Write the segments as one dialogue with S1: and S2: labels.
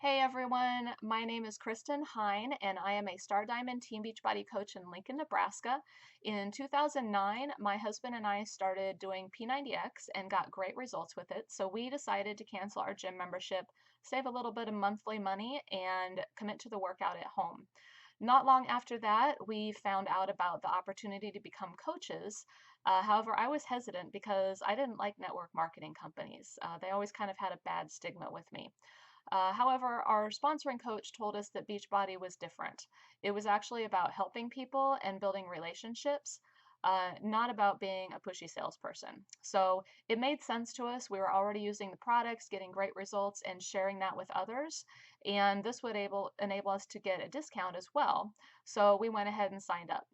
S1: Hey everyone, my name is Kristen Hine, and I am a Star Diamond Team Beachbody coach in Lincoln, Nebraska. In 2009, my husband and I started doing P90X and got great results with it, so we decided to cancel our gym membership, save a little bit of monthly money, and commit to the workout at home. Not long after that, we found out about the opportunity to become coaches. However, I was hesitant because I didn't like network marketing companies. They always kind of had a bad stigma with me. However, our sponsoring coach told us that Beachbody was different. It was actually about helping people and building relationships, not about being a pushy salesperson. So it made sense to us. We were already using the products, getting great results, and sharing that with others. And this would enable us to get a discount as well. So we went ahead and signed up.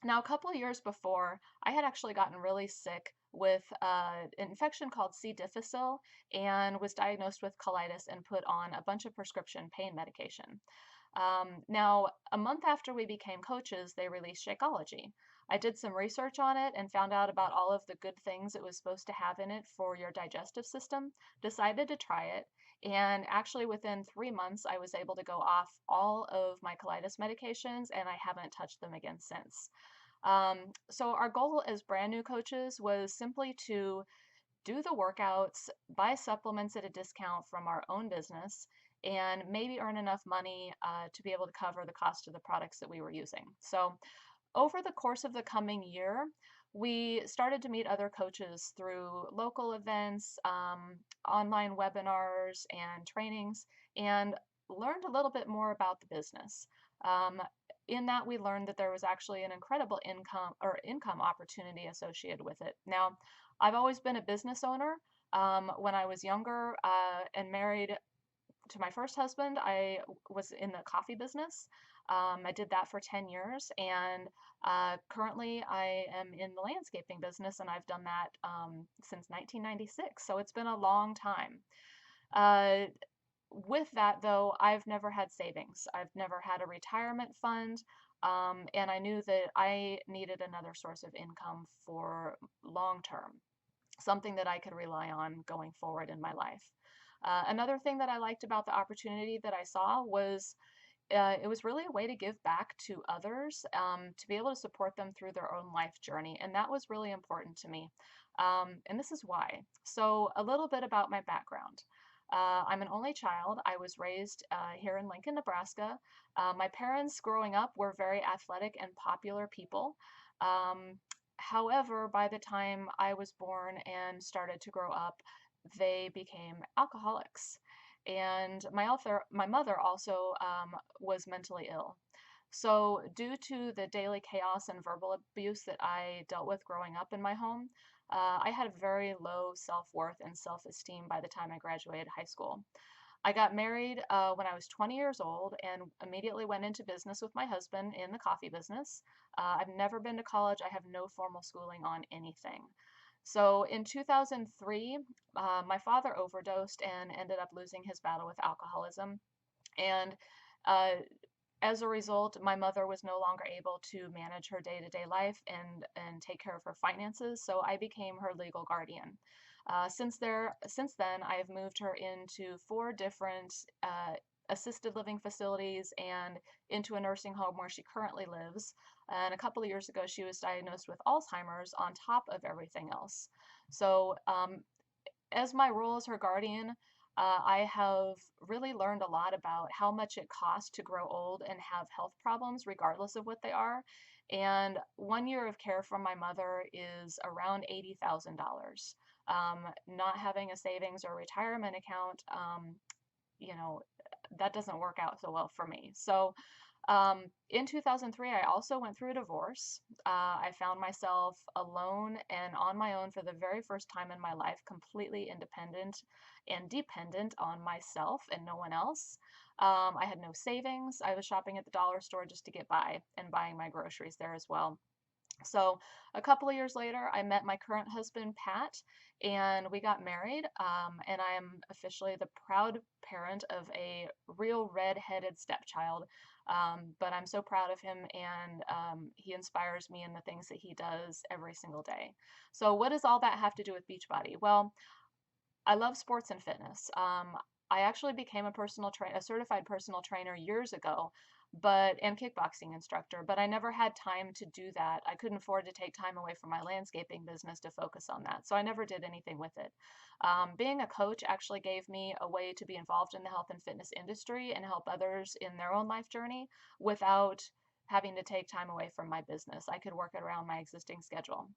S1: Now, a couple of years before, I had actually gotten really sick with an infection called C. difficile and was diagnosed with colitis and put on a bunch of prescription pain medication. Now, a month after we became coaches, they released Shakeology. I did some research on it and found out about all of the good things it was supposed to have in it for your digestive system, decided to try it, and actually within 3 months, I was able to go off all of my colitis medications and I haven't touched them again since. So our goal as brand new coaches was simply to do the workouts, buy supplements at a discount from our own business, and maybe earn enough money to be able to cover the cost of the products that we were using. So over the course of the coming year, we started to meet other coaches through local events, online webinars, and trainings, and learned a little bit more about the business. Um, in that, we learned that there was actually an incredible income opportunity associated with it. Now, I've always been a business owner. When I was younger and married to my first husband, I was in the coffee business. I did that for 10 years, and currently I am in the landscaping business, and I've done that since 1996. So it's been a long time. Uh, with that, though, I've never had savings. I've never had a retirement fund, and I knew that I needed another source of income for long term, something that I could rely on going forward in my life. Another thing that I liked about the opportunity that I saw was it was really a way to give back to others, to be able to support them through their own life journey. And that was really important to me. And this is why. So, a little bit about my background. I'm an only child. I was raised here in Lincoln, Nebraska. My parents, growing up, were very athletic and popular people. Um, However, by the time I was born and started to grow up, they became alcoholics. And my mother also was mentally ill. So, due to the daily chaos and verbal abuse that I dealt with growing up in my home, I had very low self worth and self esteem by the time I graduated high school. I got married when I was 20 years old and immediately went into business with my husband in the coffee business. I've never been to college, I have no formal schooling on anything. So in 2003, my father overdosed and ended up losing his battle with alcoholism. And uh, as a result, my mother was no longer able to manage her day-to-day life and take care of her finances, so I became her legal guardian. Since then, I have moved her into four different assisted living facilities and into a nursing home where she currently lives. And a couple of years ago, she was diagnosed with Alzheimer's on top of everything else. So, as my role as her guardian, I have really learned a lot about how much it costs to grow old and have health problems, regardless of what they are. And 1 year of care from my mother is around $80,000. Not having a savings or retirement account, you know, that doesn't work out so well for me. So, in 2003, I also went through a divorce. I found myself alone and on my own for the very first time in my life, completely independent and dependent on myself and no one else. I had no savings. I was shopping at the dollar store just to get by and buying my groceries there as well. So, a couple of years later, I met my current husband, Pat, and we got married. And I am officially the proud parent of a real red-headed stepchild. But I'm so proud of him, and he inspires me in the things that he does every single day. So, what does all that have to do with Beachbody? Well, I love sports and fitness. I actually became a certified personal trainer years ago, and kickboxing instructor, but I never had time to do that. I couldn't afford to take time away from my landscaping business to focus on that. So I never did anything with it. Being a coach actually gave me a way to be involved in the health and fitness industry and help others in their own life journey without having to take time away from my business. I could work it around my existing schedule.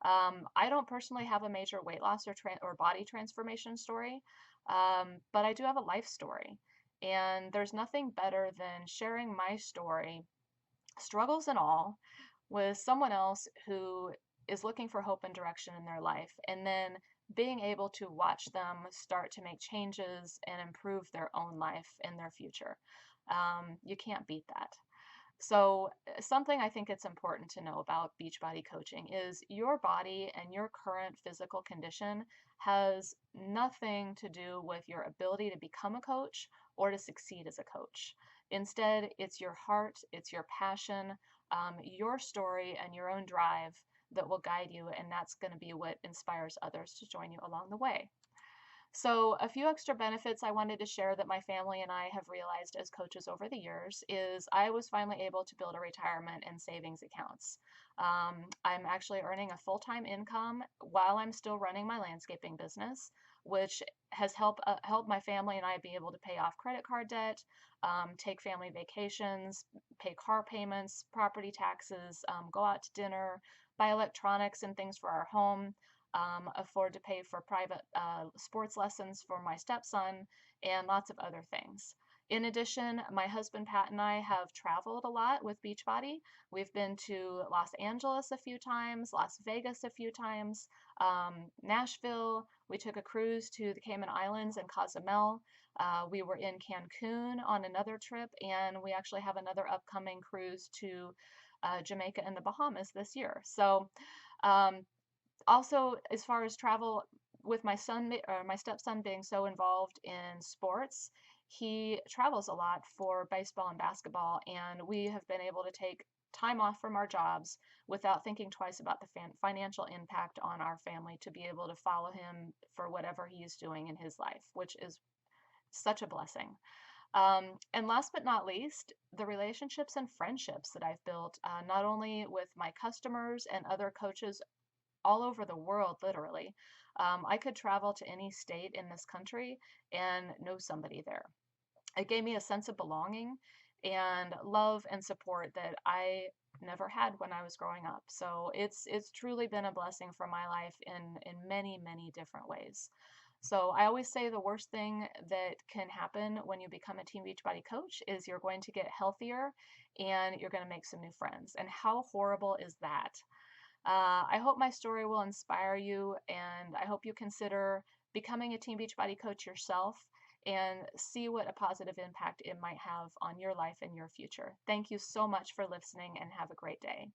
S1: I don't personally have a major weight loss or body transformation story, but I do have a life story. And there's nothing better than sharing my story, struggles and all, with someone else who is looking for hope and direction in their life, and then being able to watch them start to make changes and improve their own life and their future. You can't beat that. So, something I think it's important to know about Beachbody coaching is your body and your current physical condition has nothing to do with your ability to become a coach or to succeed as a coach. Instead, it's your heart, it's your passion, your story, and your own drive that will guide you, and that's going to be what inspires others to join you along the way. So, a few extra benefits I wanted to share that my family and I have realized as coaches over the years is I was finally able to build a retirement and savings accounts. I'm actually earning a full-time income while I'm still running my landscaping business, which has helped my family and I be able to pay off credit card debt, take family vacations, pay car payments, property taxes, go out to dinner, buy electronics and things for our home, afford to pay for private sports lessons for my stepson, and lots of other things. In addition, my husband Pat and I have traveled a lot with Beachbody. We've been to Los Angeles a few times, Las Vegas a few times, Nashville. We took a cruise to the Cayman Islands and Cozumel. We were in Cancun on another trip, and we actually have another upcoming cruise to Jamaica and the Bahamas this year. So, um, also, as far as travel, with my son or my stepson being so involved in sports, he travels a lot for baseball and basketball, and we have been able to take time off from our jobs without thinking twice about the financial impact on our family to be able to follow him for whatever he is doing in his life, which is such a blessing. And last but not least, the relationships and friendships that I've built, not only with my customers and other coaches all over the world, literally. I could travel to any state in this country and know somebody there. It gave me a sense of belonging and love and support that I never had when I was growing up. So it's truly been a blessing for my life in many, many different ways. So I always say the worst thing that can happen when you become a Team Beachbody coach is you're going to get healthier and you're going to make some new friends. And how horrible is that? I hope my story will inspire you, and I hope you consider becoming a Team Beachbody coach yourself and see what a positive impact it might have on your life and your future. Thank you so much for listening, and have a great day.